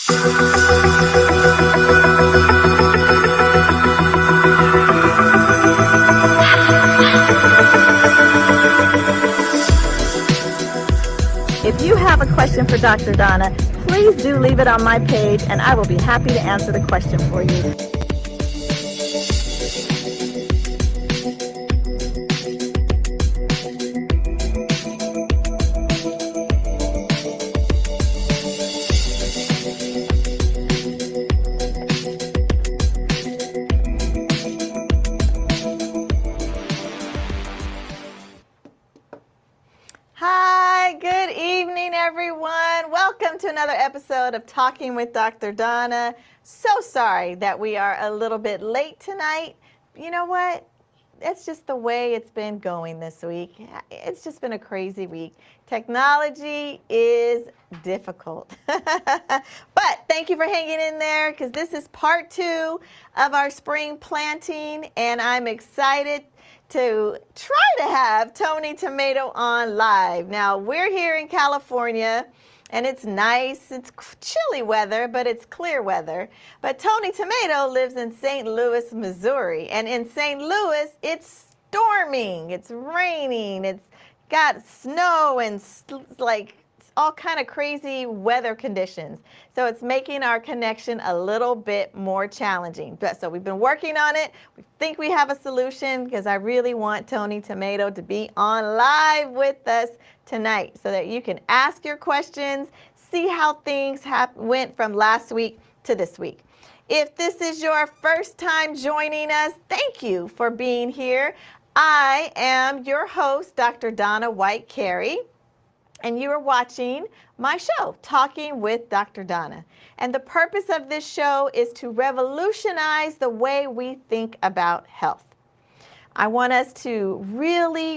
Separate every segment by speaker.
Speaker 1: If you have a question for Dr. Donna, please do leave it on my page and I will be happy to answer the question for you. Hi, good evening, everyone. Welcome to another episode of Talking with Dr. Donna. So sorry that we are a little bit late tonight. You know what? It's just the way it's been going this week. It's just been a crazy week. Technology is difficult. But thank you for hanging in there because this is part 2 of our spring planting, and I'm excited to try to have Tony Tomato on live. Now, we're here in California, and it's nice. It's chilly weather, but it's clear weather. But Tony Tomato lives in St. Louis, Missouri. And in St. Louis, it's storming, it's raining, it's got snow and like all kind of crazy weather conditions. So it's making our connection a little bit more challenging. So we've been working on it. We think we have a solution because I really want Tony Tomato to be on live with us tonight so that you can ask your questions, see how things went from last week to this week. If this is your first time joining us, thank you for being here. I am your host, Dr. Donna White Carey, and you are watching my show, Talking with Dr. Donna. And the purpose of this show is to revolutionize the way we think about health. I want us to really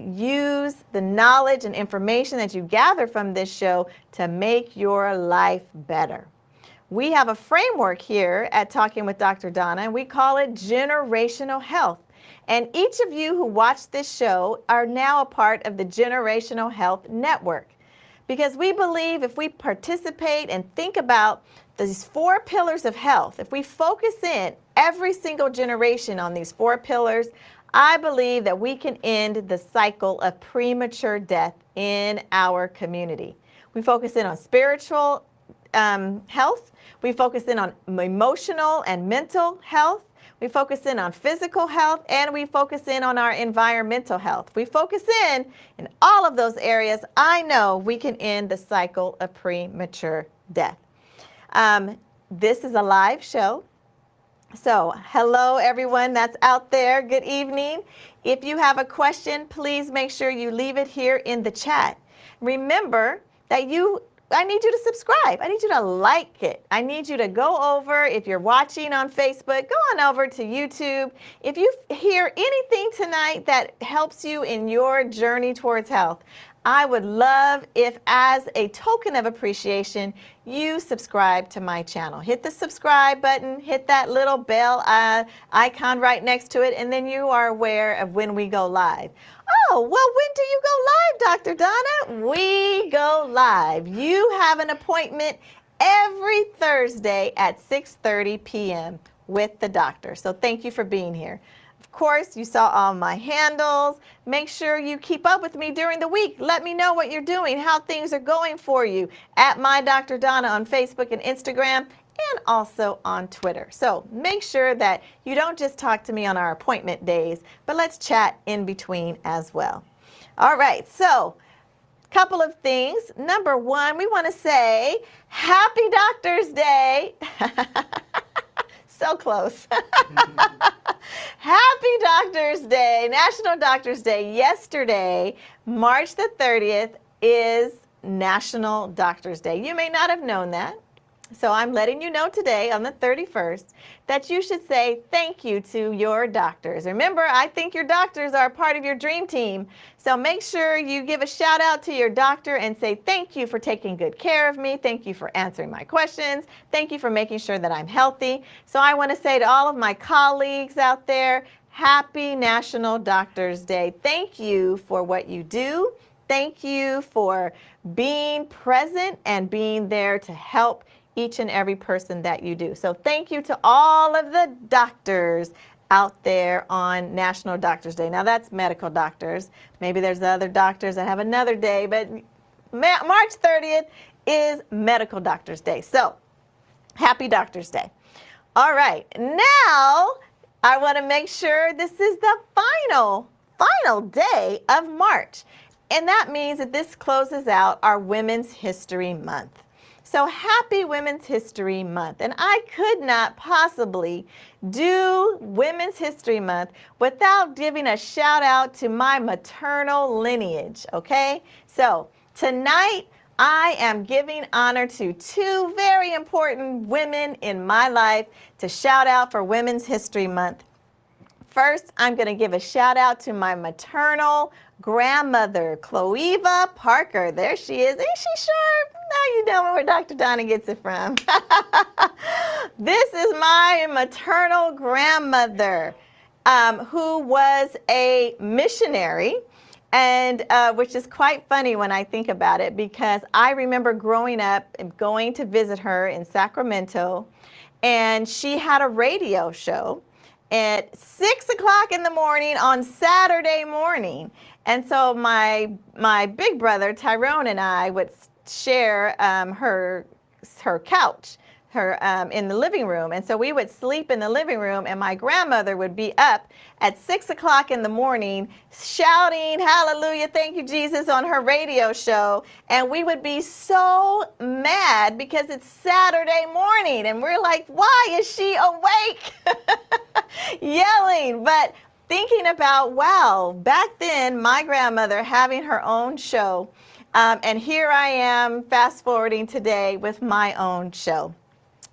Speaker 1: use the knowledge and information that you gather from this show to make your life better. We have a framework here at Talking with Dr. Donna, and we call it generational health. And each of you who watch this show are now a part of the Generational Health Network. Because we believe if we participate and think about these 4 pillars of health, if we focus in every single generation on these 4 pillars, I believe that we can end the cycle of premature death in our community. We focus in on spiritual health. We focus in on emotional and mental health. We focus in on physical health, and we focus in on our environmental health. We focus in all of those areas. I know we can end the cycle of premature death. This is a live show. So hello, everyone that's out there. Good evening. If you have a question, please make sure you leave it here in the chat. Remember that I need you to subscribe. I need you to like it. I need you to go over, if you're watching on Facebook, go on over to YouTube. If you hear anything tonight that helps you in your journey towards health, I would love if, as a token of appreciation, you subscribe to my channel. Hit the subscribe button, hit that little bell icon right next to it, and then you are aware of when we go live. Oh, well, when do you go live, Dr. Donna? We go live. You have an appointment every Thursday at 6:30 p.m. with the doctor. So thank you for being here. Of course, you saw all my handles. Make sure you keep up with me during the week. Let me know what you're doing, how things are going for you at My Dr. Donna on Facebook and Instagram, and also on Twitter. So make sure that you don't just talk to me on our appointment days, but let's chat in between as well. All right, so couple of things. Number 1, we want to say Happy Doctor's Day. So close. Happy Doctor's Day, National Doctor's Day. Yesterday, March the 30th, is National Doctor's Day. You may not have known that. So I'm letting you know today on the 31st that you should say thank you to your doctors. Remember, I think your doctors are part of your dream team. So make sure you give a shout out to your doctor and say thank you for taking good care of me. Thank you for answering my questions. Thank you for making sure that I'm healthy. So I want to say to all of my colleagues out there, happy National Doctor's Day. Thank you for what you do. Thank you for being present and being there to help each and every person that you do. So thank you to all of the doctors out there on National Doctors Day. Now that's medical doctors. Maybe there's other doctors that have another day, but March 30th is Medical Doctors Day. So happy Doctors Day. All right, now I want to make sure this is the final day of March. And that means that this closes out our Women's History Month. So happy Women's History Month. And I could not possibly do Women's History Month without giving a shout out to my maternal lineage, okay? So tonight, I am giving honor to two very important women in my life to shout out for Women's History Month. First, I'm going to give a shout out to my maternal grandmother, Cloeva Parker. There she is. Ain't she sharp? Now you know where Dr. Donna gets it from. This is my maternal grandmother, who was a missionary. And which is quite funny when I think about it, because I remember growing up and going to visit her in Sacramento, and she had a radio show at 6 o'clock in the morning on Saturday morning. And so my big brother Tyrone and I would share her couch, in the living room. And so we would sleep in the living room, and my grandmother would be up at 6 o'clock in the morning shouting hallelujah, thank you Jesus, on her radio show. And we would be so mad because it's Saturday morning and we're like, why is she awake? Yelling. But thinking about, wow, back then my grandmother having her own show, and here I am fast forwarding today with my own show.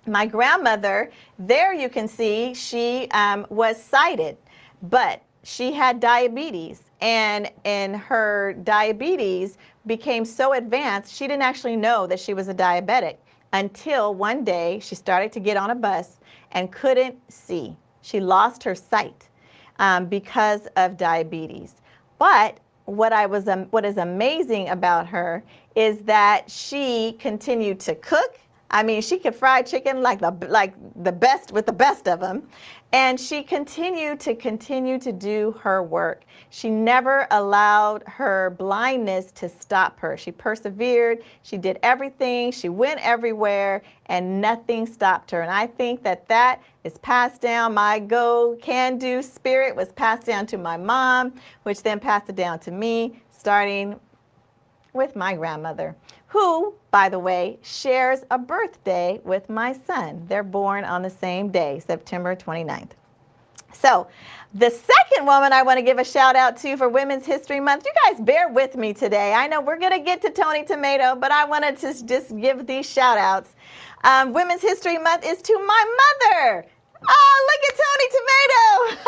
Speaker 1: My grandmother, there you can see she was sighted, but she had diabetes, and her diabetes became so advanced she didn't actually know that she was a diabetic until one day she started to get on a bus and couldn't see. She lost her sight because of diabetes. But what is amazing about her is that she continued to cook. I mean, she could fry chicken like the best with the best of them. And she continued to do her work. She never allowed her blindness to stop her. She persevered. She did everything. She went everywhere, and nothing stopped her. And I think that is passed down. My can-do spirit was passed down to my mom, which then passed it down to me, starting with my grandmother, who, by the way, shares a birthday with my son. They're born on the same day, September 29th. So the second woman I want to give a shout out to for Women's History Month, you guys bear with me today. I know we're going to get to Tony Tomato, but I wanted to just give these shout outs. Women's History Month is to my mother. Oh, look at Tony Tomato.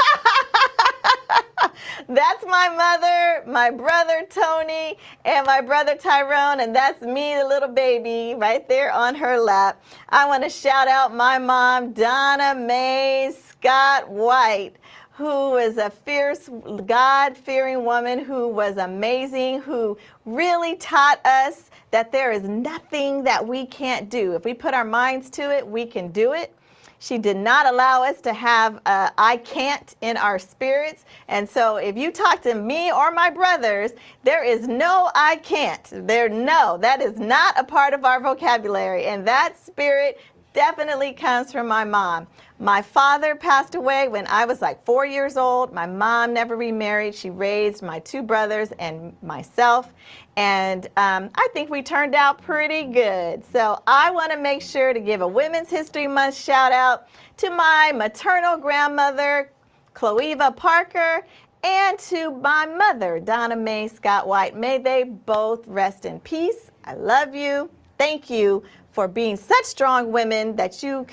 Speaker 1: That's my mother, my brother Tony, and my brother Tyrone, and that's me, the little baby, right there on her lap. I want to shout out my mom, Donna Mae Scott White, who is a fierce, God-fearing woman who was amazing, who really taught us that there is nothing that we can't do. If we put our minds to it, we can do it. She did not allow us to have I can't in our spirits. And so if you talk to me or my brothers, there is no I can't. That is not a part of our vocabulary. And that spirit definitely comes from my mom. My father passed away when I was like 4 years old. My mom never remarried. She raised my two brothers and myself. And I think we turned out pretty good. So I want to make sure to give a Women's History Month shout out to my maternal grandmother, Cloeva Parker, and to my mother, Donna Mae Scott White. May they both rest in peace. I love you. Thank you for being such strong women that you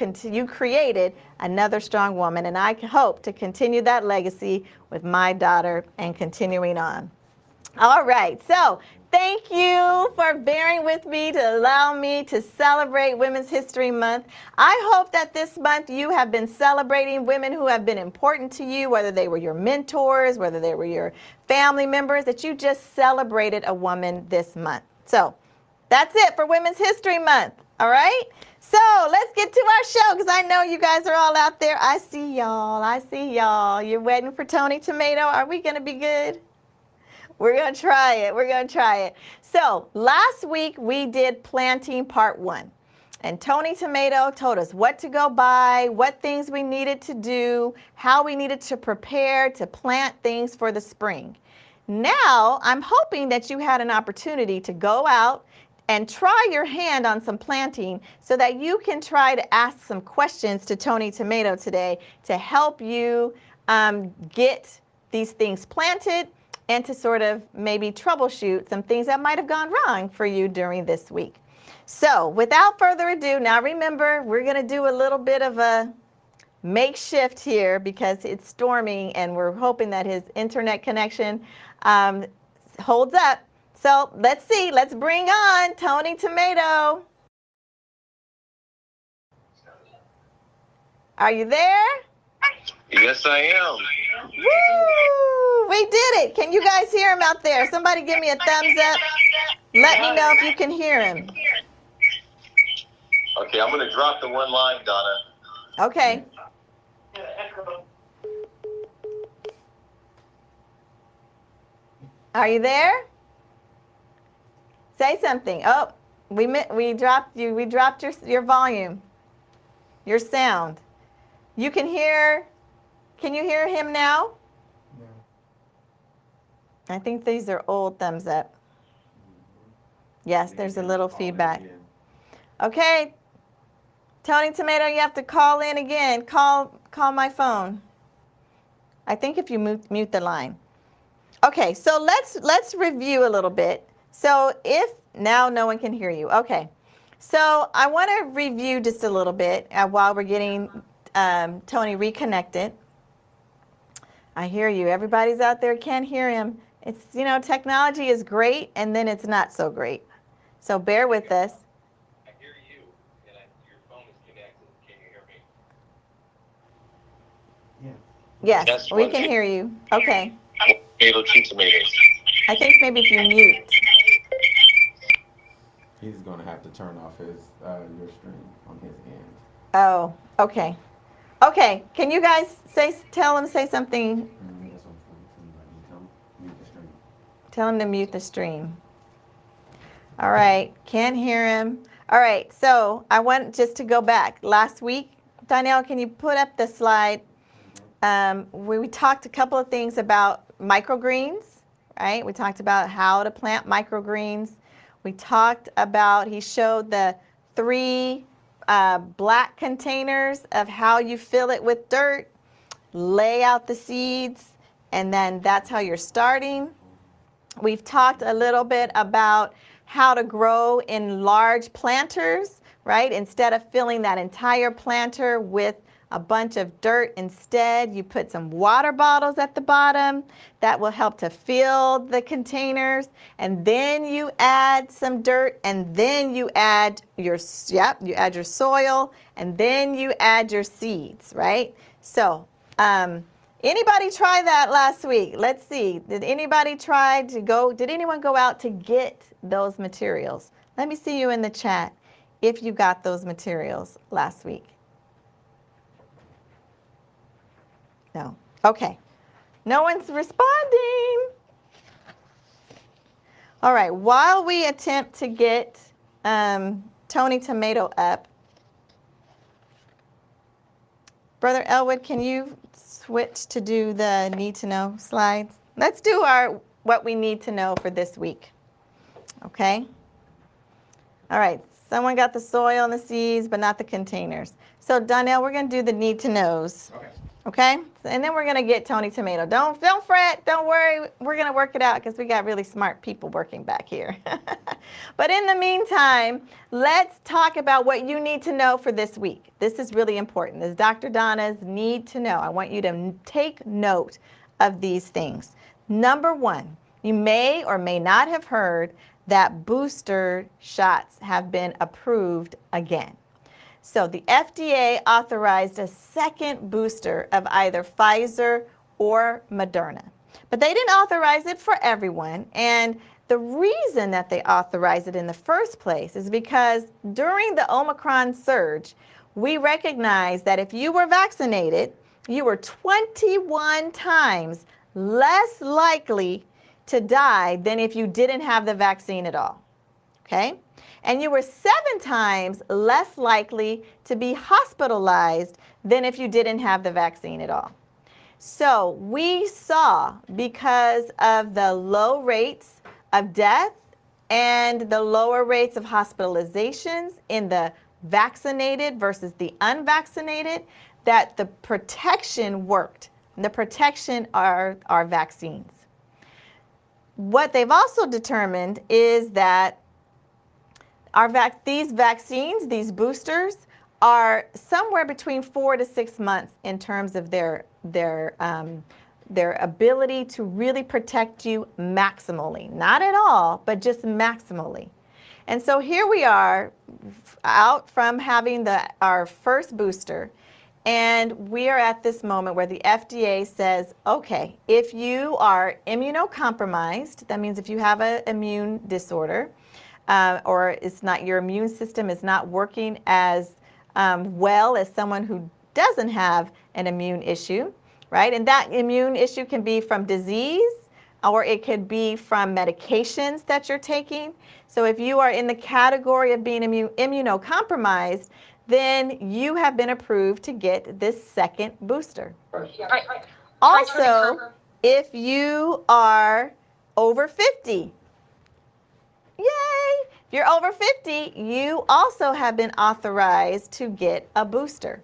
Speaker 1: created another strong woman. And I hope to continue that legacy with my daughter and continuing on. All right, so thank you for bearing with me to allow me to celebrate Women's History Month. I hope that this month you have been celebrating women who have been important to you, whether they were your mentors, whether they were your family members, that you just celebrated a woman this month. So that's it for Women's History Month. All right? So let's get to our show because I know you guys are all out there. I see y'all. I see y'all. You're waiting for Tony Tomato. Are we going to be good? We're going to try it. We're going to try it. So last week we did planting part 1. And Tony Tomato told us what to go buy, what things we needed to do, how we needed to prepare to plant things for the spring. Now, I'm hoping that you had an opportunity to go out and try your hand on some planting so that you can try to ask some questions to Tony Tomato today to help you get these things planted and to sort of maybe troubleshoot some things that might have gone wrong for you during this week. So without further ado, now remember, we're going to do a little bit of a makeshift here because it's storming and we're hoping that his internet connection holds up. So let's see, let's bring on Tony Tomato. Are you there?
Speaker 2: Yes, I am.
Speaker 1: Woo! We did it. Can you guys hear him out there? Somebody give me a thumbs up. Let me know if you can hear him.
Speaker 2: Okay, I'm going to drop the one line, Donna.
Speaker 1: Okay. Are you there? Say something. Oh, we dropped you. We dropped your volume, your sound. You can hear. Can you hear him now? No. I think these are old thumbs up. Yes, there's a little feedback. Okay. Tony Tomato, you have to call in again. Call my phone. I think if you mute the line. Okay, so let's review a little bit. So if now no one can hear you. Okay. So I want to review just a little bit while we're getting Tony reconnected. I hear you. Everybody's out there can't hear him. It's, you know, technology is great and then it's not so great. So bear with us.
Speaker 2: I hear you, and your phone is connected. Can you hear me?
Speaker 1: Yeah. Yes,
Speaker 2: Yes,
Speaker 1: we can hear you. Okay.
Speaker 2: Tomato, 2 tomatoes.
Speaker 1: I think maybe if you mute.
Speaker 3: He's going to have to turn off his your stream on his end.
Speaker 1: Oh, okay. Okay, can you guys tell him say something? Tell him to mute the stream. All right, can't hear him. All right, so I want just to go back. Last week, Donnell, can you put up the slide? We talked a couple of things about microgreens, right? We talked about how to plant microgreens. We talked about, he showed the 3 black containers of how you fill it with dirt, lay out the seeds, and then that's how you're starting. We've talked a little bit about how to grow in large planters, right? Instead of filling that entire planter with a bunch of dirt, instead you put some water bottles at the bottom that will help to fill the containers, and then you add some dirt, and then you add your soil, and then you add your seeds, right? So anybody try that last week? Let's see. Did anyone go out to get those materials? Let me see you in the chat if you got those materials last week. No. Okay. No one's responding. All right. While we attempt to get Tony Tomato up, Brother Elwood, can you switch to do the need to know slides? Let's do what we need to know for this week. Okay. All right. Someone got the soil and the seeds, but not the containers. So Donnell, we're going to do the need to knows. Okay. Okay? And then we're going to get Tony Tomato. Don't fret. Don't worry. We're going to work it out because we got really smart people working back here. But in the meantime, let's talk about what you need to know for this week. This is really important. This is Dr. Donna's need to know. I want you to take note of these things. Number 1, you may or may not have heard that booster shots have been approved again. So the FDA authorized a second booster of either Pfizer or Moderna. But they didn't authorize it for everyone, and The reason that they authorized it in the first place is because during the Omicron surge, we recognized that if you were vaccinated, you were 21 times less likely to die than if you didn't have the vaccine at all, okay? And you were 7 times less likely to be hospitalized than if you didn't have the vaccine at all. So we saw, because of the low rates of death and the lower rates of hospitalizations in the vaccinated versus the unvaccinated, that the protection worked. The protection are our vaccines. What they've also determined is that these vaccines, these boosters, are somewhere between 4 to 6 months in terms of their ability to really protect you maximally. Not at all, but just maximally. And so here we are out from having our first booster, and we are at this moment where the FDA says, okay, if you are immunocompromised, that means if you have an immune disorder, or it's not, your immune system is not working as well as someone who doesn't have an immune issue, right? And that immune issue can be from disease, or it could be from medications that you're taking. So if you are in the category of being immunocompromised, then you have been approved to get this second booster. Also, if you are over 50, yay! If you're over 50, you also have been authorized to get a booster.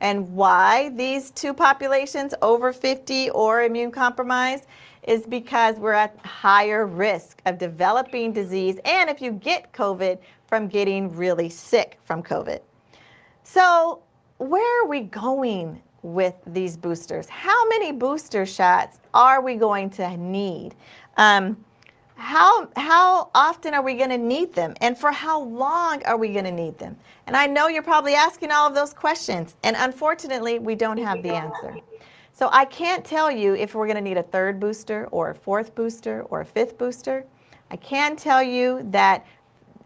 Speaker 1: And why these two populations, over 50 or immune compromised, is because we're at higher risk of developing disease, and if you get COVID, from getting really sick from COVID. So where are we going with these boosters? How many booster shots are we going to need? How often are we going to need them? And for how long are we going to need them? And I know you're probably asking all of those questions, and unfortunately, we don't have the answer. So I can't tell you if we're going to need a third booster or a fourth booster or a fifth booster. I can tell you that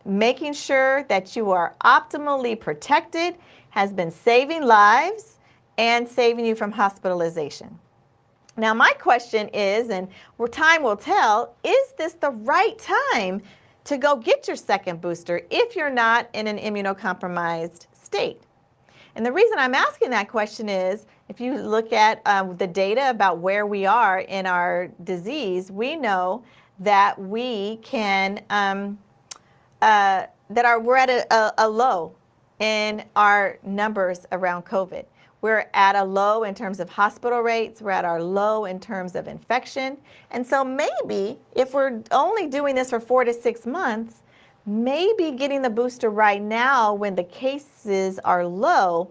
Speaker 1: making sure that you are optimally protected has been saving lives and saving you from hospitalization. Now, my question is, and time will tell, is this the right time to go get your second booster if you're not in an immunocompromised state? And the reason I'm asking that question is, if you look at the data about where we are in our disease, we know that we can, we're at a low in our numbers around COVID. We're at a low in terms of hospital rates. We're at our low in terms of infection. And so maybe if we're only doing this for 4 to 6 months, maybe getting the booster right now when the cases are low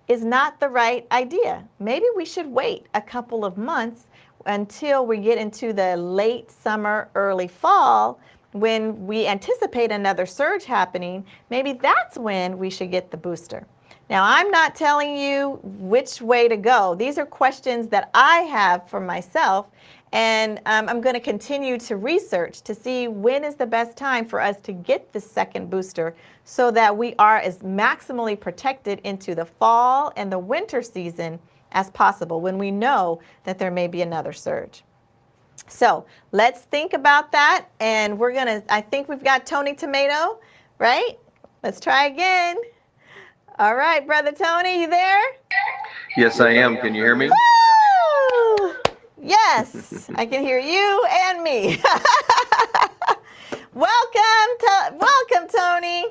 Speaker 1: is not the right idea. Maybe we should wait a couple of months until we get into the late summer, early fall, when we anticipate another surge happening. Maybe that's when we should get the booster. Now, I'm not telling you which way to go. These are questions that I have for myself, and I'm going to continue to research to see when is the best time for us to get the second booster so that we are as maximally protected into the fall and the winter season as possible when we know that there may be another surge. So let's think about that, and I think we've got Tony Tomato, right? Let's try again. All right, Brother Tony, you there?
Speaker 4: Yes, I am. Can you hear me?
Speaker 1: Woo! Yes, I can hear you and me. Welcome, Tony.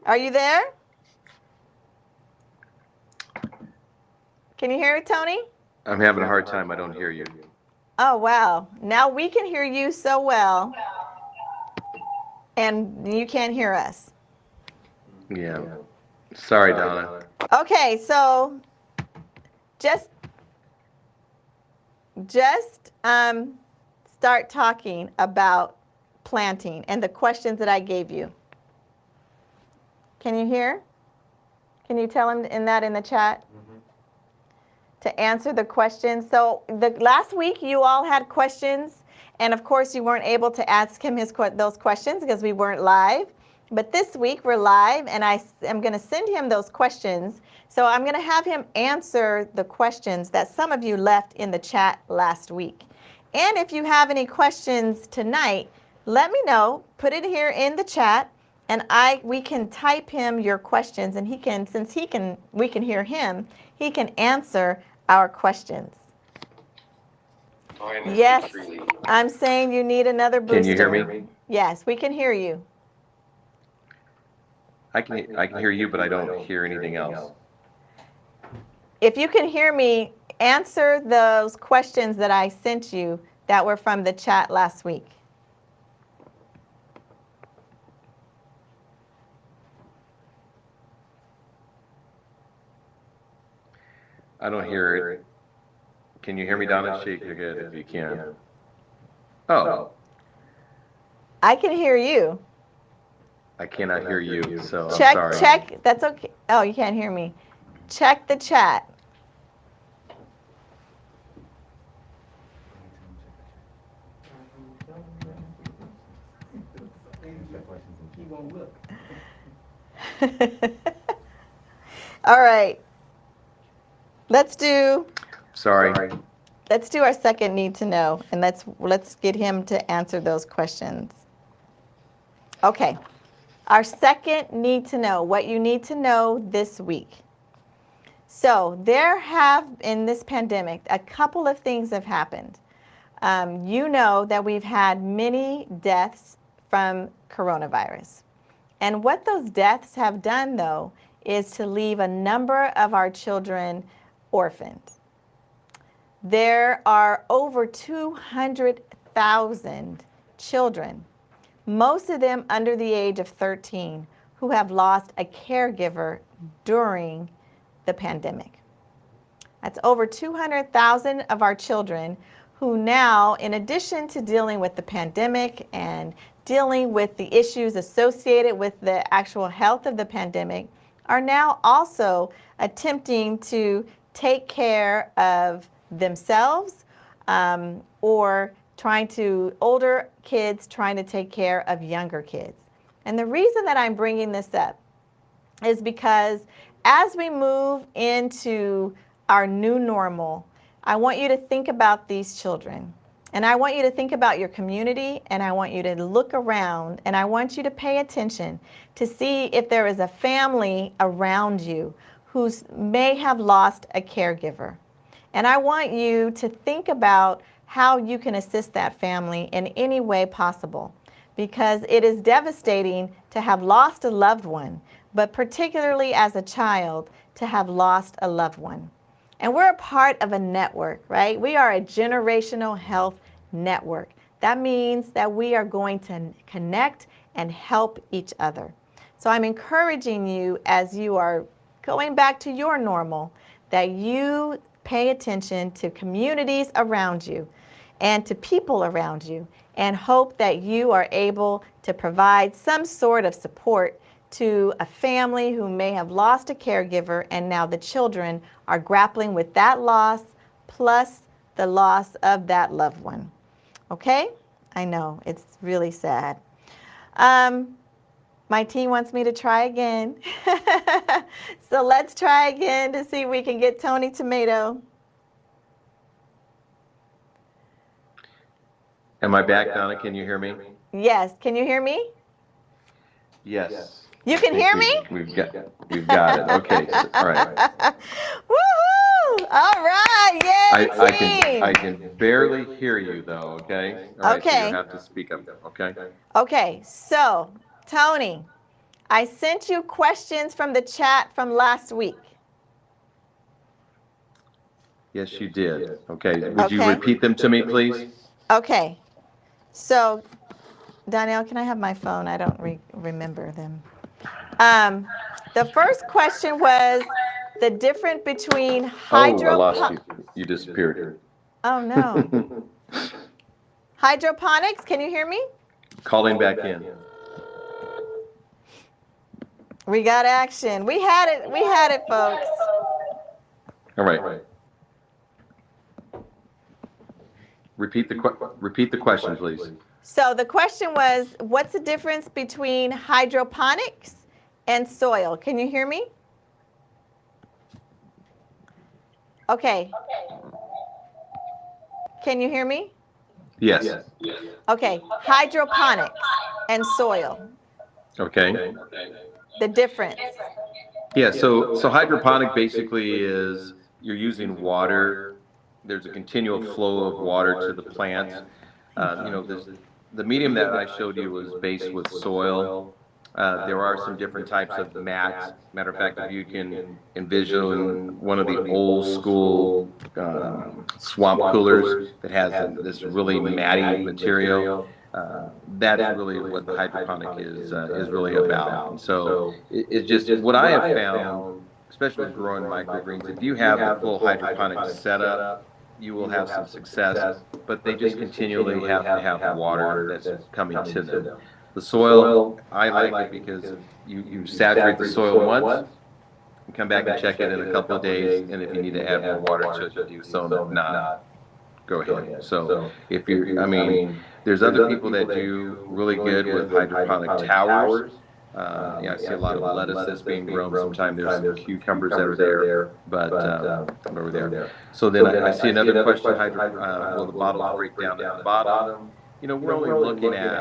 Speaker 1: Are you there? Can you hear me, Tony?
Speaker 4: I'm having a hard time. I don't hear you.
Speaker 1: Oh, wow. Now we can hear you so well, and you can't hear us.
Speaker 4: Yeah. Sorry, Donna.
Speaker 1: Okay, so just start talking about planting and the questions that I gave you. Can you hear? Can you tell him in the chat? to answer the questions. So the last week you all had questions, and of course you weren't able to ask him those questions because we weren't live. But this week we're live, and I am going to send him those questions. So I'm going to have him answer the questions that some of you left in the chat last week. And if you have any questions tonight, let me know. Put it here in the chat, and we can type him your questions, and he can, since we can hear him, he can answer our questions. Yes, I'm saying you need another booster.
Speaker 4: Can you hear me?
Speaker 1: Yes, we can hear you.
Speaker 4: I can hear you, but I don't hear anything else.
Speaker 1: If you can hear me, answer those questions that I sent you that were from the chat last week.
Speaker 4: I don't hear it. Can you hear me, Donna? Shake your head if you can. Oh.
Speaker 1: I can hear you.
Speaker 4: I cannot hear you, so I'm
Speaker 1: Check,
Speaker 4: sorry.
Speaker 1: check. That's okay. Oh, you can't hear me. Check the chat. All right. Let's do our second need to know, and let's get him to answer those questions. Okay. Our second need to know, what you need to know this week. So there have, in this pandemic, a couple of things have happened. You know that we've had many deaths from coronavirus. And what those deaths have done, though, is to leave a number of our children orphaned. There are over 200,000 children, most of them under the age of 13, who have lost a caregiver during the pandemic. That's over 200,000 of our children who now, in addition to dealing with the pandemic and dealing with the issues associated with the actual health of the pandemic, are now also attempting to take care of themselves or older kids trying to take care of younger kids. And the reason that I'm bringing this up is because as we move into our new normal, I want you to think about these children. And I want you to think about your community, and I want you to look around, and I want you to pay attention to see if there is a family around you who may have lost a caregiver. And I want you to think about how you can assist that family in any way possible, because it is devastating to have lost a loved one, but particularly as a child, to have lost a loved one. And we're a part of a network, right? We are a generational health network. That means that we are going to connect and help each other. So I'm encouraging you, as you are going back to your normal, that you pay attention to communities around you and to people around you, and hope that you are able to provide some sort of support to a family who may have lost a caregiver, and now the children are grappling with that loss plus the loss of that loved one. Okay? I know, it's really sad. My team wants me to try again. So let's try again to see if we can get Tony Tomato.
Speaker 4: Am I back, Donna? Can you hear me?
Speaker 1: Yes, can you hear me?
Speaker 4: Yes.
Speaker 1: You can hear me?
Speaker 4: We've got it. Okay. All right.
Speaker 1: Woohoo! All right, yay, team!
Speaker 4: I can barely hear you though. Okay. All right,
Speaker 1: Okay.
Speaker 4: So you have to speak up. Okay.
Speaker 1: Okay, so Tony, I sent you questions from the chat from last week.
Speaker 4: Yes, you did. Okay. Would you repeat them to me, please?
Speaker 1: Okay. So, Donnell, can I have my phone? I don't remember them. The first question was the difference between
Speaker 4: I lost you. You disappeared.
Speaker 1: Oh, no. Hydroponics, can you hear me?
Speaker 4: Calling back in.
Speaker 1: We got action. We had it, folks.
Speaker 4: All right. repeat the question, please.
Speaker 1: So the question was, what's the difference between hydroponics and soil? Can you hear me? Okay. Can you hear me?
Speaker 4: Yes.
Speaker 1: Okay. Hydroponics and soil.
Speaker 4: Okay.
Speaker 1: The difference.
Speaker 4: Yeah, so hydroponic basically is you're using water. There's a continual flow of water to the plants. The medium that I showed you was based with soil. There are some different types of mats. Matter of fact, if you can envision one of the old school swamp coolers that has this really matty material, that's really what the hydroponic is really about. And so it's just what I have found, especially with growing microgreens, if you have the full hydroponic setup, you will have some success, but they just continually have to have water that's coming to them. The soil, I like it because you saturate the soil once, you come back and check it in a couple of days, and if you need to add more water to it, you do so. If not, go ahead. So if you're, I mean, there's other people that do really good with hydroponic towers. I see a lot of lettuce that's being grown. Sometimes there's some cucumbers that are there, but over there. So then I see another question. Will the bottles break down at the bottom? We're only looking at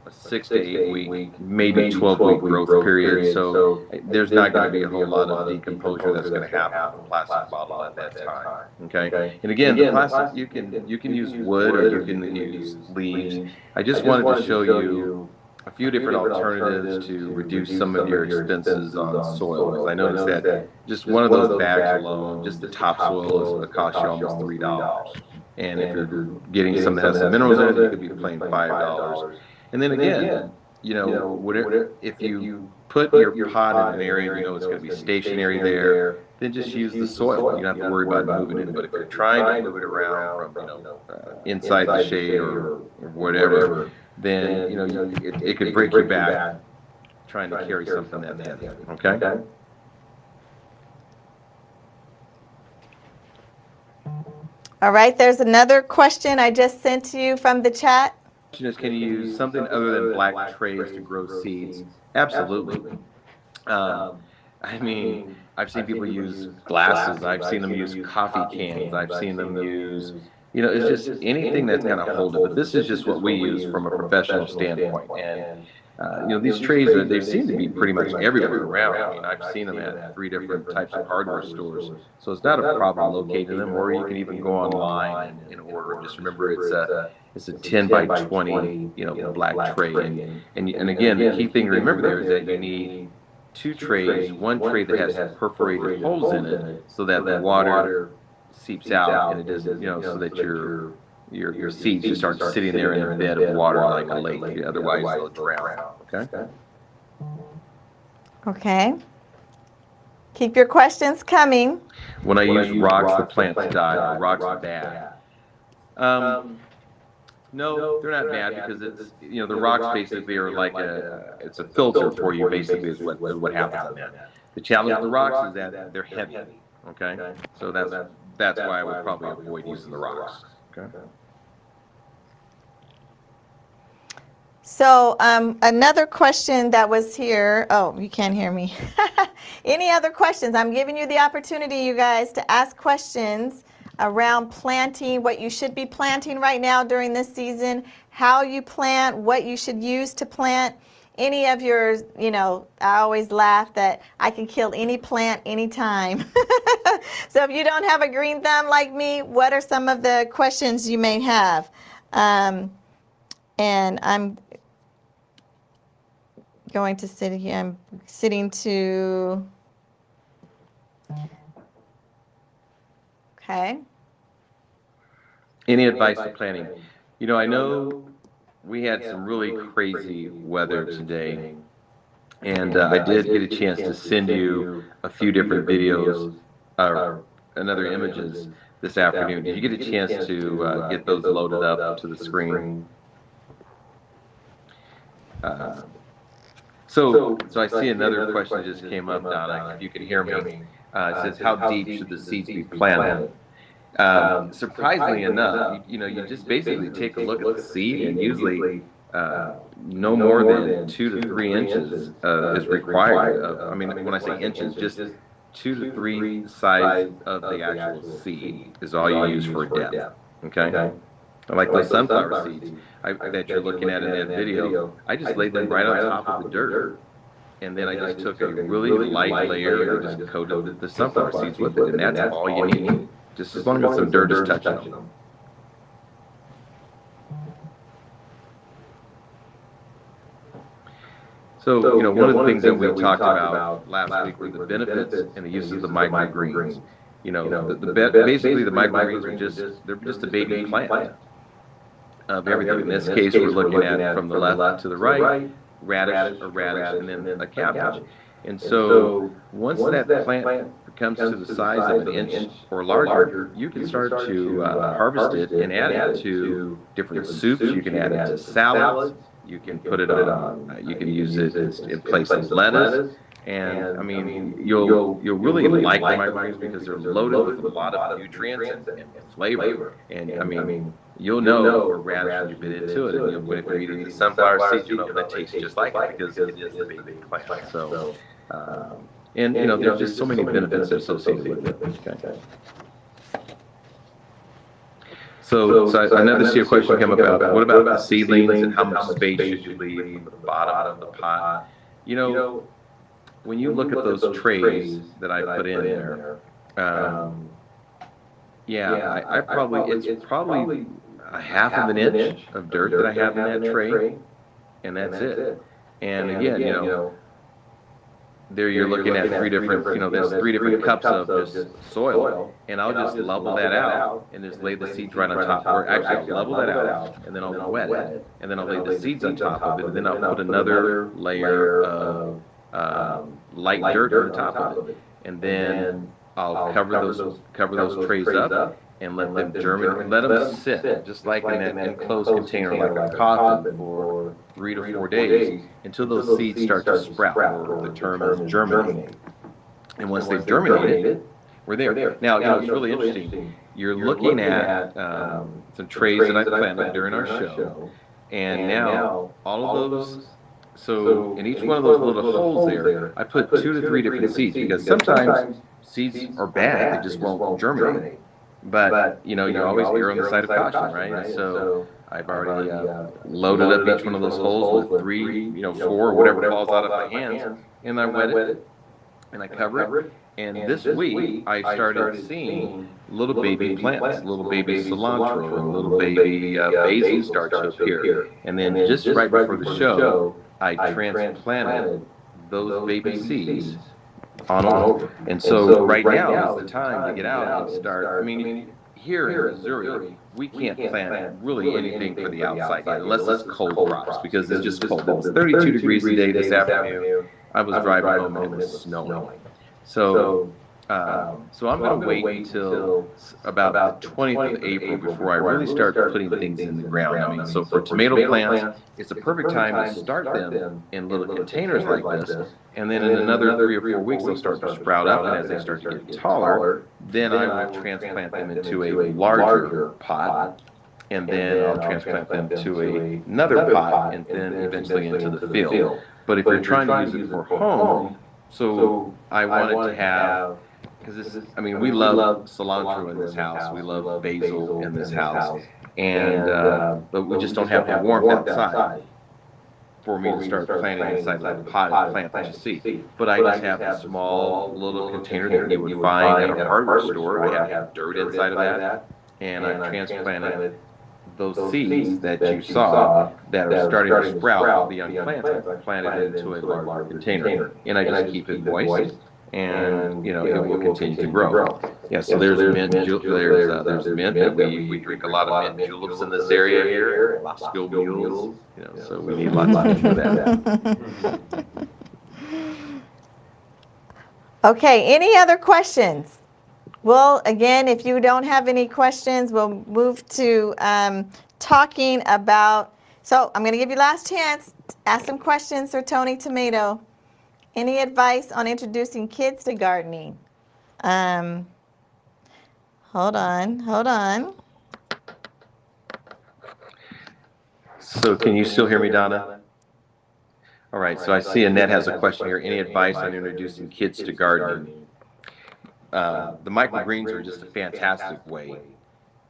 Speaker 4: a 6 to 8 week, maybe 12-week growth period. So there's not going to be a whole lot of decomposure that's going to happen in the plastic bottle at that time. Okay. And again, the plastic you can use wood or you can use leaves. I just wanted to show you a few different alternatives to reduce some of your expenses on soil. Because I noticed that just one of those bags alone, just the topsoil is going to cost you almost $3. And if you're getting some that has some minerals in it, you could be paying $5. And then again, if you put your pot in an area you know it's going to be stationary there, then just use the soil. You don't have to worry about moving it. But if you're trying to move it around from inside the shade or whatever, then it could break your back trying to carry something that heavy. Okay.
Speaker 1: All right, there's another question I just sent to you from the chat.
Speaker 4: Question is, can you use something other than black trays to grow seeds? Absolutely. I mean, I've seen people use glasses. I've seen them use coffee cans. I've seen them use, it's just anything that's going to hold it. But this is just what we use from a professional standpoint. And, these trays, they seem to be pretty much everywhere around. I mean, I've seen them at 3 different types of hardware stores. So it's not a problem locating them, or you can even go online and order them. Just remember, it's a 10 by 20, black tray. And again, the key thing to remember there is that you need 2 trays, one tray that has perforated holes in it so that the water seeps out and it doesn't, so that your seeds just aren't sitting there in a bed of water like a lake. Otherwise, they'll drown. Okay?
Speaker 1: Okay. Keep your questions coming.
Speaker 4: When I use rocks, the plants die. The rocks are bad. No, they're not bad because it's, the rocks basically are like it's a filter for you, basically, is what happens on that. The challenge with the rocks is that they're heavy. Okay? So that's why I would probably avoid using the rocks. Okay?
Speaker 1: So another question that was here. Oh, you can't hear me. Any other questions? I'm giving you the opportunity, you guys, to ask questions around planting, what you should be planting right now during this season, how you plant, what you should use to plant. Any of yours, I always laugh that I can kill any plant anytime. So if you don't have a green thumb like me, what are some of the questions you may have? And I'm going to sit here. I'm sitting to. Okay.
Speaker 4: Any advice for planting? I know we had some really crazy weather today, and I did get a chance to send you a few different videos or other images this afternoon. Did you get a chance to get those loaded up to the screen? So I see another question just came up, Donna, if you can hear me. It says, how deep should the seeds be planted? Surprisingly enough, you just basically take a look at the seed, and usually no more than 2 to 3 inches is required. I mean, when I say inches, just 2 to 3 size of the actual seed is all you use for a depth. Okay, like those sunflower seeds that you're looking at in that video, I just laid them right on top of the dirt. And then I just took a really light layer and just coated the sunflower seeds with it, and that's all you need. Just as long as some dirt is touching them. So, one of the things that we talked about last week were the benefits and the use of the microgreens. Basically the microgreens they're just a baby plant of everything. In this case, we're looking at from the left to the right, radish, and then a cabbage. And so once that plant comes to the size of an inch or larger, you can start to harvest it and add it to different soups. You can add it to salads. You can put it on. You can use it in place of lettuce. And I mean, you'll really like the microgreens because they're loaded with a lot of nutrients and flavor. And I mean, you'll know a radish when you bit into it. And if you're eating the sunflower seeds, you'll know that tastes just like it because it is the baby plant. So, there's just so many benefits associated with it. Okay. So another question came about. What about the seedlings and how much space should you leave from the bottom of the pot? When you look at those trays that I put in there, it's probably a half of an inch of dirt that I have in that tray, and that's it. And again, there you're looking at there's 3 different cups of just soil, and I'll just level that out and just lay the seeds right on top. Or actually, I'll level that out, and then I'll wet it, and then I'll lay the seeds on top of it, and then I'll put another layer of light dirt on top of it, and then I'll cover those trays up and let them germinate, let them sit just like in that enclosed container, like a coffin, for 3 to 4 days until those seeds start to sprout, or the term is germinate. And once they've germinated, we're there. Now, it's really interesting. You're looking at some trays that I planted during our show, and now all of those. So in each one of those little holes there, I put 2 to 3 different seeds, because sometimes seeds are bad; they just won't germinate. But you always err on the side of caution, right? And so I've already loaded up each one of those holes with 3, 4, whatever falls out of my hands, and I wet it and I cover it. And this week I started seeing little baby plants, little baby cilantro, and little baby basil start to appear. And then just right before the show, I transplanted those baby seeds on over. And so right now is the time to get out and start. I mean, here in Missouri, we can't plant really anything for the outside yet, unless it's cold crops, because it's just cold. It was 32 degrees a day this afternoon. I was driving home and it was snowing. So I'm going to wait until about the 20th of April before I really start putting things in the ground. I mean, so for tomato plants, it's a perfect time to start them in little containers like this. And then in another 3 or 4 weeks, they'll start to sprout up. And as they start to get taller, then I will transplant them into a larger pot. And then I'll transplant them to another pot, and then eventually into the field. But if you're trying to use it for home, so I wanted to have, because we love cilantro in this house, we love basil in this house, and but we just don't have the warmth outside for me to start planting inside that pot plant that you see. But I just have a small little container that you would find at a hardware store. I have dirt inside of that, and I transplanted those seeds that you saw that are starting to sprout, the young plants, I planted into a larger container, and I just keep it moist, and it will continue to grow. Yeah, so there's mint. There's mint that we drink a lot of mint juleps in this area here. Moscow mules, so we need lots of mint for that.
Speaker 1: Okay, any other questions? Well, again, if you don't have any questions, we'll move to talking about, so I'm going to give you last chance. Ask some questions for Tony Tomato. Any advice on introducing kids to gardening? Hold on, hold on.
Speaker 4: So can you still hear me, Donna? All right, so I see Annette has a question here. Any advice on introducing kids to gardening? The microgreens are just a fantastic way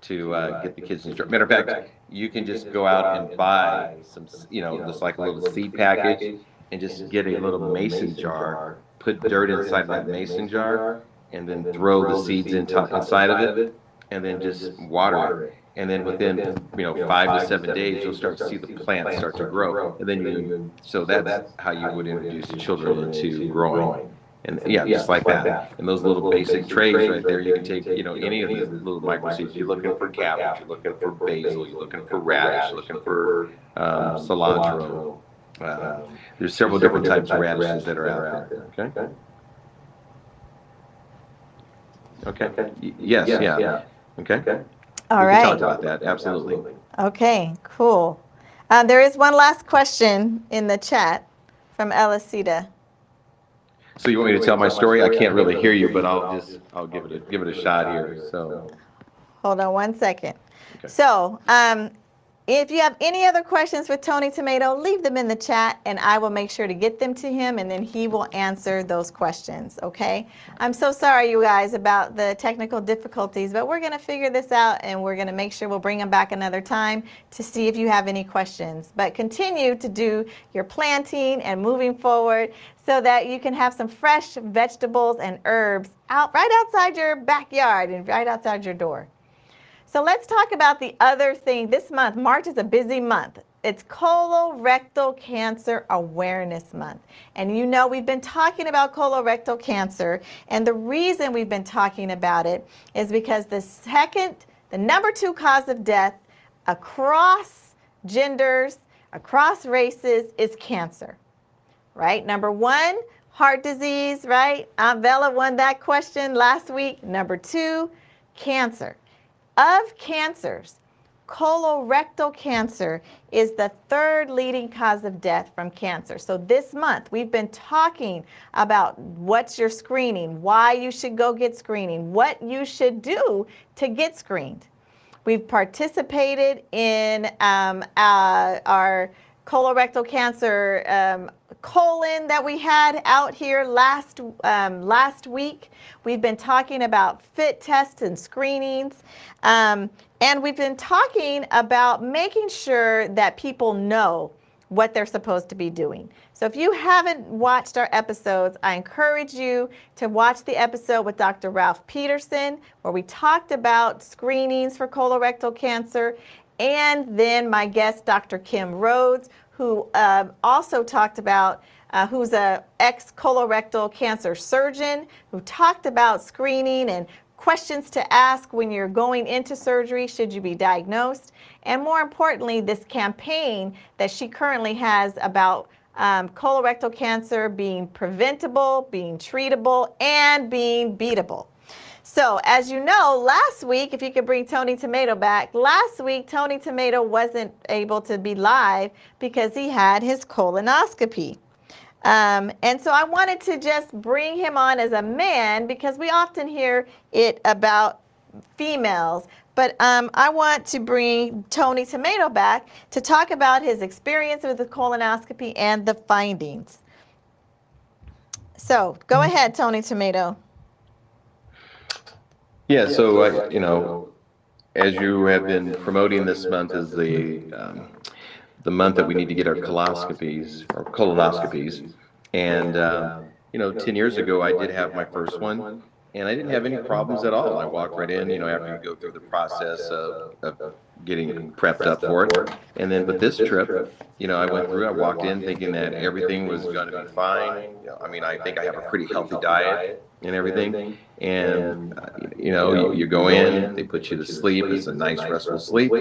Speaker 4: to get the kids in. Matter of fact, you can just go out and buy some, just like a little seed package, and just get a little mason jar, put dirt inside of that mason jar, and then throw the seeds inside of it, and then just water it. And then within 5 to 7 days, you'll start to see the plants start to grow. And then so that's how you would introduce children into growing. And yeah, just like that. And those little basic trays right there, you can take, any of these little micro seeds. You're looking for cabbage, you're looking for basil, you're looking for radish, you're looking for cilantro. There's several different types of radishes that are out there. Okay. Yes. Yeah. Okay.
Speaker 1: All
Speaker 4: We
Speaker 1: right.
Speaker 4: can talk about that. Absolutely.
Speaker 1: Okay, cool. There is one last question in the chat from Elisita.
Speaker 4: So you want me to tell my story? I can't really hear you, but I'll give it a shot here. So
Speaker 1: Hold on one second.
Speaker 4: Okay.
Speaker 1: So, if you have any other questions with Tony Tomato, leave them in the chat and I will make sure to get them to him and then he will answer those questions, okay? I'm so sorry, you guys, about the technical difficulties, but we're going to figure this out and we're going to make sure we'll bring him back another time to see if you have any questions. But continue to do your planting and moving forward so that you can have some fresh vegetables and herbs right outside your backyard and right outside your door. So let's talk about the other thing. This month, March is a busy month. It's Colorectal Cancer Awareness Month. And we've been talking about colorectal cancer. And the reason we've been talking about it is because the number 2 cause of death across genders, across races is cancer, right? Number 1, heart disease, right? Aunt Bella won that question last week. Number 2, cancer. Of cancers, colorectal cancer is the 3rd leading cause of death from cancer. So this month, we've been talking about what's your screening, why you should go get screening, what you should do to get screened. We've participated in our colorectal cancer colon that we had out here last week. We've been talking about fit tests and screenings. And we've been talking about making sure that people know what they're supposed to be doing. So if you haven't watched our episodes, I encourage you to watch the episode with Dr. Ralph Peterson, where we talked about screenings for colorectal cancer, and then my guest, Dr. Kim Rhodes, who also talked about, who's an ex-colorectal cancer surgeon, who talked about screening and questions to ask when you're going into surgery, should you be diagnosed, and more importantly, this campaign that she currently has about colorectal cancer being preventable, being treatable, and being beatable. So as you know, last week, if you could bring Tony Tomato back, last week Tony Tomato wasn't able to be live because he had his colonoscopy. And so I wanted to just bring him on as a man because we often hear it about females. But I want to bring Tony Tomato back to talk about his experience with the colonoscopy and the findings. So go ahead, Tony Tomato.
Speaker 4: yeah, so as you have been promoting, this month is the month that we need to get our colonoscopies or colonoscopies. And 10 years ago, I did have my first one, and I didn't have any problems at all. I walked right in, after you go through the process of getting prepped up for it. And then with this trip, I walked in thinking that everything was going to be fine. I think I have a pretty healthy diet and everything. And, you go in, they put you to sleep. It's a nice, restful sleep.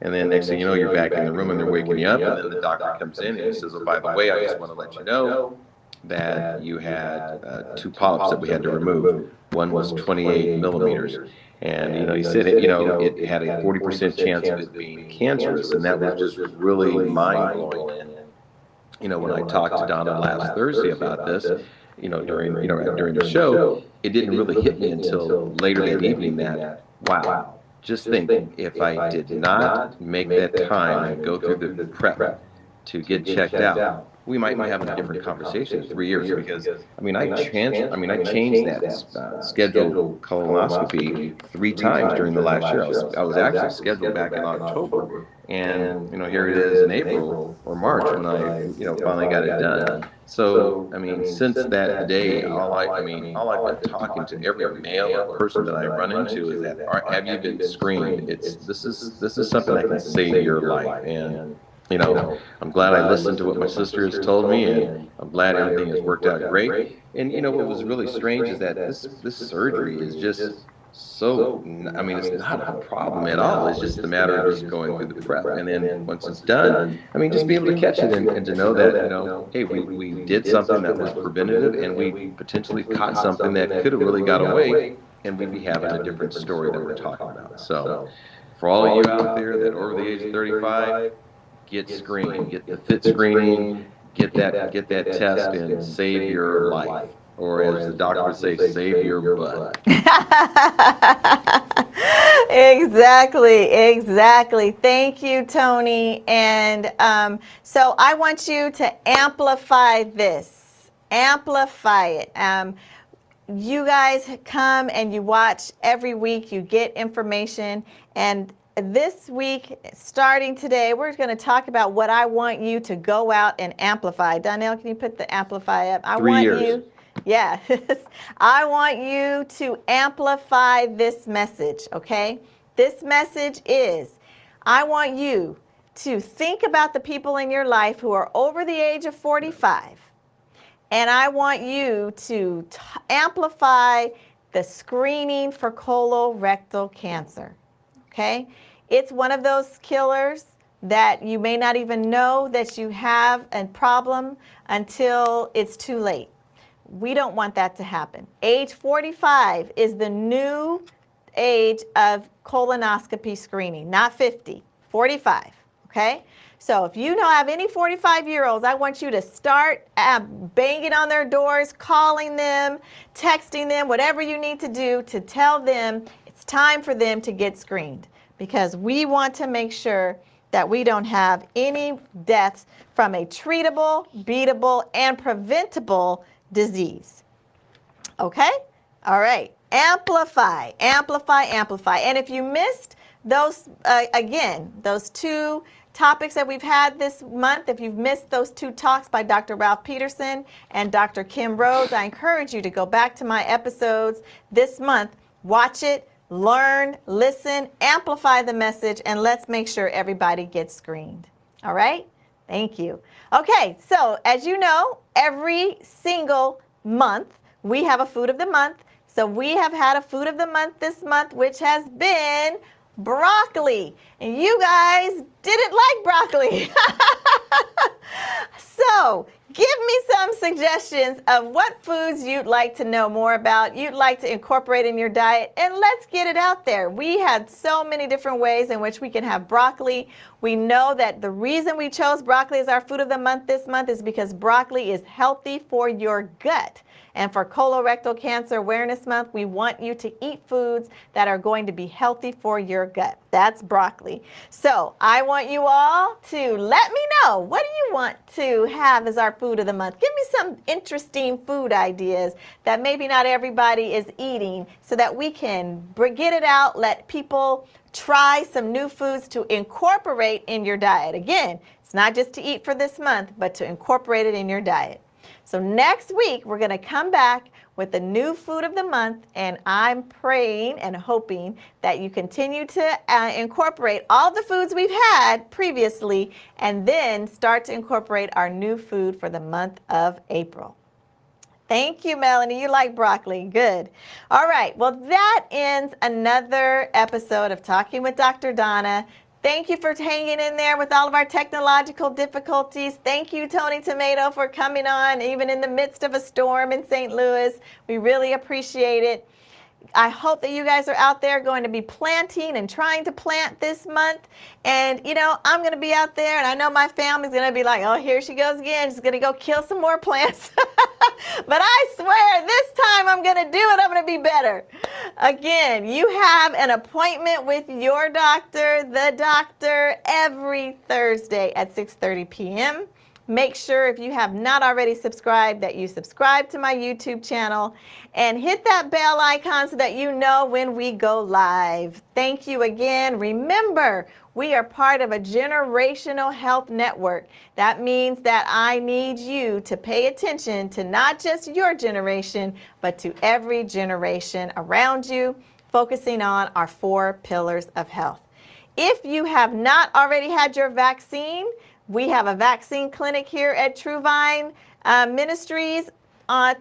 Speaker 4: And then next thing you know, you're back in the room and they're waking you up. And then the doctor comes in and he says, oh, by the way, I just want to let you know that you had 2 polyps that we had to remove. One was 28 millimeters. And, he said, it had a 40% chance of it being cancerous. And that was just really mind-blowing. And, when I talked to Donna last Thursday about this, during the show, it didn't really hit me until later that evening that wow, just think, if I did not make that time and go through the prep to get checked out, we might be having a different conversation in 3 years, because I changed that scheduled colonoscopy 3 times during the last year. I was actually scheduled back in October, and here it is in April or March when I finally got it done. So since that day, all I've been talking to every male or person that I run into is that, have you been screened? This is something that can save your life. And I'm glad I listened to what my sister has told me, and I'm glad everything has worked out great. And what was really strange is that this surgery is just so, it's not a problem at all. It's just a matter of just going through the prep. And then once it's done, just be able to catch it, and to know that, hey, we did something that was preventative, and we potentially caught something that could have really got away, and we'd be having a different story that we're talking about. So for all of you out there that are over the age of 35, get screened, get the fit screening, get that test, and save your life. Or as the doctor would say, save your butt.
Speaker 1: Exactly. Thank you, Tony. And so I want you to amplify this. Amplify it. You guys come and you watch every week, you get information, and this week, starting today, we're going to talk about what I want you to go out and amplify. Donnell, can you put the amplify up?
Speaker 4: 3 years.
Speaker 1: Yeah, I want you to amplify this message, okay? This message is, I want you to think about the people in your life who are over the age of 45. And I want you to amplify the screening for colorectal cancer, okay? It's one of those killers that you may not even know that you have a problem until it's too late. We don't want that to happen. Age 45 is the new age of colonoscopy screening, not 50, 45, okay? So if you don't have any 45-year-olds, I want you to start banging on their doors, calling them, texting them, whatever you need to do to tell them it's time for them to get screened, because we want to make sure that we don't have any deaths from a treatable, beatable, and preventable disease. Okay? All right. Amplify. And if you missed those, again, those two topics that we've had this month, if you've missed those two talks by Dr. Ralph Peterson and Dr. Kim Rhodes, I encourage you to go back to my episodes this month, watch it, learn, listen, amplify the message, and let's make sure everybody gets screened. All right? Thank you. Okay, so as you know, every single month we have a food of the month. So we have had a food of the month this month, which has been broccoli. And you guys didn't like broccoli. So give me some suggestions of what foods you'd like to know more about, you'd like to incorporate in your diet, and let's get it out there. We had so many different ways in which we can have broccoli. We know that the reason we chose broccoli as our food of the month this month is because broccoli is healthy for your gut. And for Colorectal Cancer Awareness Month, we want you to eat foods that are going to be healthy for your gut. That's broccoli. So I want you all to let me know, what do you want to have as our food of the month? Give me some interesting food ideas that maybe not everybody is eating, so that we can get it out, let people try some new foods to incorporate in your diet. Again, it's not just to eat for this month, but to incorporate it in your diet. So next week, we're going to come back with the new food of the month, and I'm praying and hoping that you continue to incorporate all the foods we've had previously, and then start to incorporate our new food for the month of April. Thank you, Melanie. You like broccoli. Good. All right. Well, that ends another episode of Talking with Dr. Donna. Thank you for hanging in there with all of our technological difficulties. Thank you, Tony Tomato, for coming on, even in the midst of a storm in St. Louis. We really appreciate it. I hope that you guys are out there going to be planting and trying to plant this month. And, you know, I'm going to be out there, and I know my family's going to be like, oh, here she goes again. She's going to go kill some more plants. But I swear, this time I'm going to do it. I'm going to be better. Again, you have an appointment with your doctor, the doctor, every Thursday at 6:30 p.m. Make sure if you have not already subscribed that you subscribe to my YouTube channel and hit that bell icon so that you know when we go live. Thank you again. Remember, we are part of a generational health network. That means that I need you to pay attention to not just your generation, but to every generation around you, focusing on our 4 pillars of health. If you have not already had your vaccine, we have a vaccine clinic here at True-Vine Ministries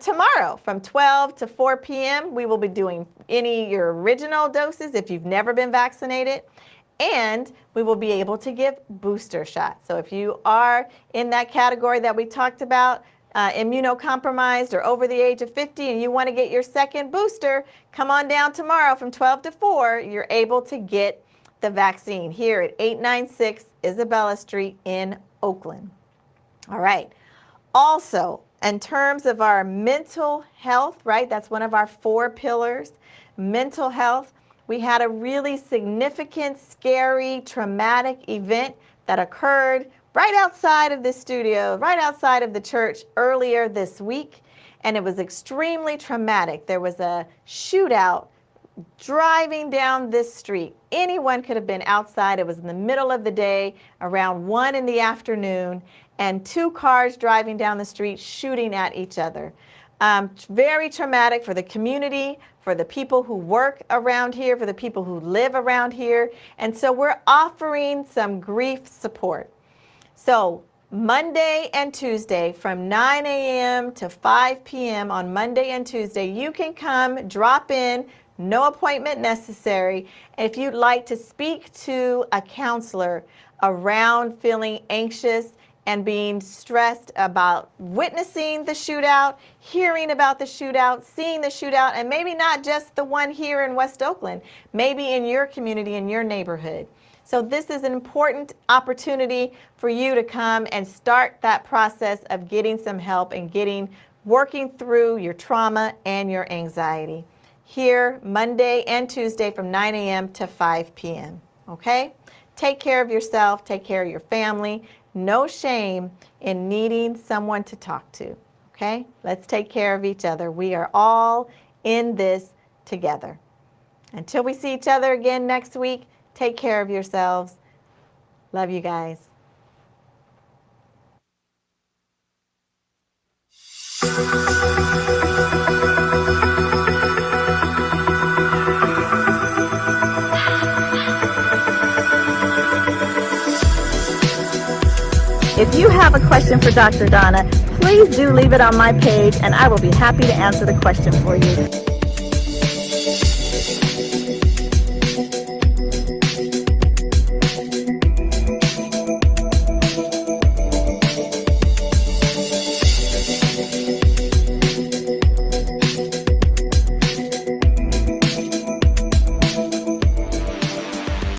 Speaker 1: tomorrow from 12 to 4 p.m. We will be doing your original doses if you've never been vaccinated. And we will be able to give booster shots. So if you are in that category that we talked about, immunocompromised or over the age of 50 and you want to get your second booster, come on down tomorrow from 12 to 4. You're able to get the vaccine here at 896 Isabella Street in Oakland. All right. Also, in terms of our mental health, right, that's one of our 4 pillars, mental health. We had a really significant, scary, traumatic event that occurred right outside of the studio, right outside of the church earlier this week, and it was extremely traumatic. There was a shootout driving down this street. Anyone could have been outside. It was in the middle of the day, around 1 in the afternoon, and 2 cars driving down the street shooting at each other. Very traumatic for the community, for the people who work around here, for the people who live around here. And so we're offering some grief support. So Monday and Tuesday from 9 a.m. to 5 p.m. on Monday and Tuesday, you can come, drop in, no appointment necessary. If you'd like to speak to a counselor around feeling anxious and being stressed about witnessing the shootout, hearing about the shootout, seeing the shootout, and maybe not just the one here in West Oakland, maybe in your community, in your neighborhood. So this is an important opportunity for you to come and start that process of getting some help and working through your trauma and your anxiety. Here, Monday and Tuesday from 9 a.m. to 5 p.m., okay? Take care of yourself, take care of your family. No shame in needing someone to talk to, okay? Let's take care of each other. We are all in this together. Until we see each other again next week, take care of yourselves. Love you guys. If you have a question for Dr. Donna, please do leave it on my page and I will be happy to answer the question for you.